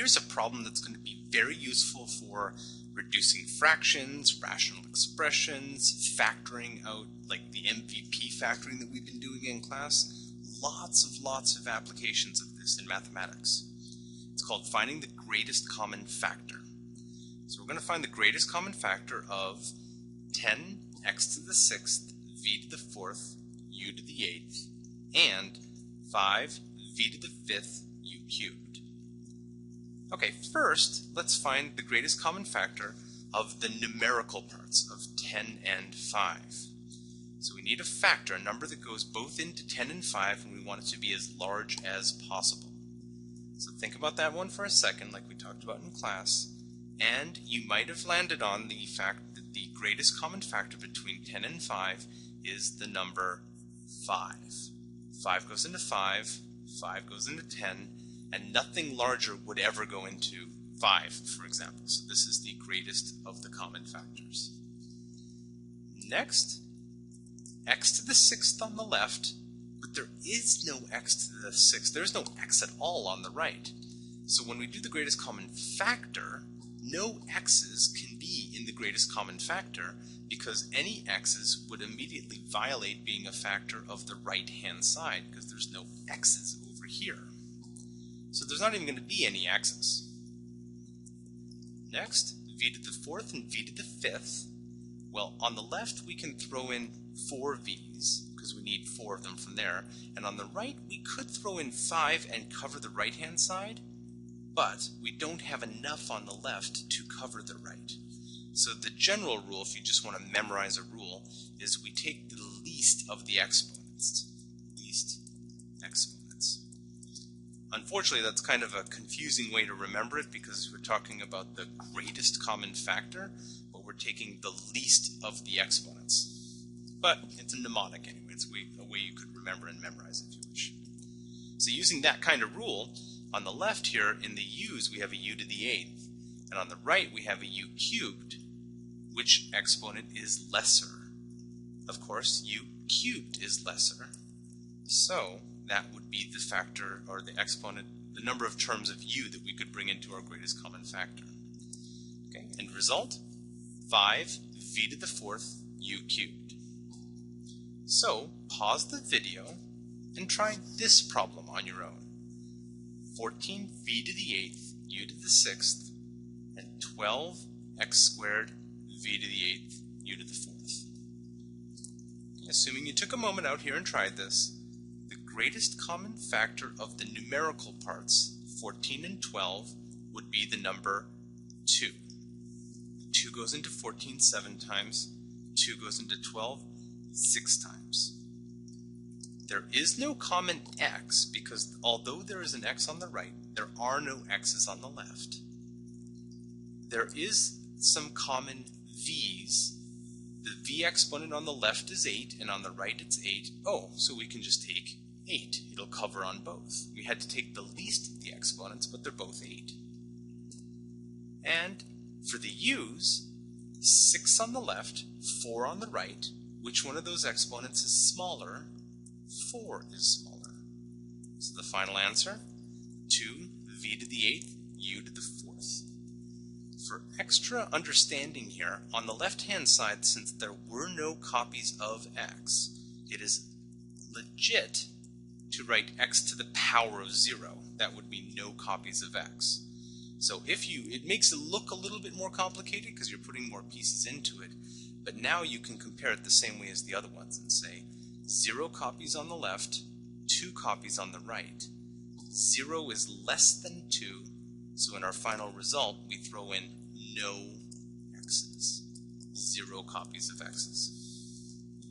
here's a problem that's going to be very useful for reducing fractions, rational expressions, factoring out like the MVP factoring that we've been doing in class. Lots of applications of this in mathematics. It's called finding the greatest common factor. So we're going to find the greatest common factor of 10x to the 6th, v to the 4th, u to the 8th, and 5v to the 5th, u cubed. Okay, first let's find the greatest common factor of the numerical parts of 10 and 5. So we need a factor, a number that goes both into 10 and 5, and we want it to be as large as possible. So think about that one for a second, like we talked about in class, and you might have landed on the fact that the greatest common factor between 10 and 5 is the number 5. 5 goes into 5, 5 goes into 10, and nothing larger would ever go into 5, for example. So this is the greatest of the common factors. Next, x to the 6th on the left, but there is no x to the 6th. There's no x at all on the right. So when we do the greatest common factor, no x's can be in the greatest common factor because any x's would immediately violate being a factor of the right-hand side because there's no x's over here. So there's not even going to be any x's. Next, v to the 4th and v to the 5th. Well, on the left we can throw in 4 v's because we need 4 of them from there, and on the right we could throw in 5 and cover the right-hand side, but we don't have enough on the left to cover the right. So the general rule, if you just want to memorize a rule, is we take the least of the exponents. Least exponents. Unfortunately, that's kind of a confusing way to remember it because we're talking about the greatest common factor, but we're taking the least of the exponents. But it's a mnemonic anyway. It's a way you could remember and memorize if you wish. So using that kind of rule, on the left here in the u's we have a u to the 8th, and on the right we have a u cubed. Which exponent is lesser? Of course, u cubed is lesser. So that would be the factor, or the exponent, the number of terms of u that we could bring into our greatest common factor. Okay, end result, 5v to the 4th u cubed. So pause the video and try this problem on your own. 14v to the 8th u to the 6th, and 12x squared v to the 8th u to the 4th. Assuming you took a moment out here and tried this, the greatest common factor of the numerical parts, 14 and 12, would be the number 2. 2 goes into 14 7 times, 2 goes into 12 6 times. There is no common x because although there is an x on the right, there are no x's on the left. There is some common v's. The v exponent on the left is 8 and on the right it's 8. Oh, so we can just take 8. It'll cover on both. We had to take the least of the exponents, but they're both 8. And for the u's, 6 on the left, 4 on the right. Which one of those exponents is smaller? 4 is smaller. So the final answer, 2v to the 8th, u to the 4th. For extra understanding here, on the left-hand side, since there were no copies of x, it is legit to write x to the power of 0. That would be no copies of x. So it makes it look a little bit more complicated because you're putting more pieces into it, but now you can compare it the same way as the other ones and say 0 copies on the left, 2 copies on the right. 0 is less than 2, so in our final result we throw in no x's. 0 copies of x's.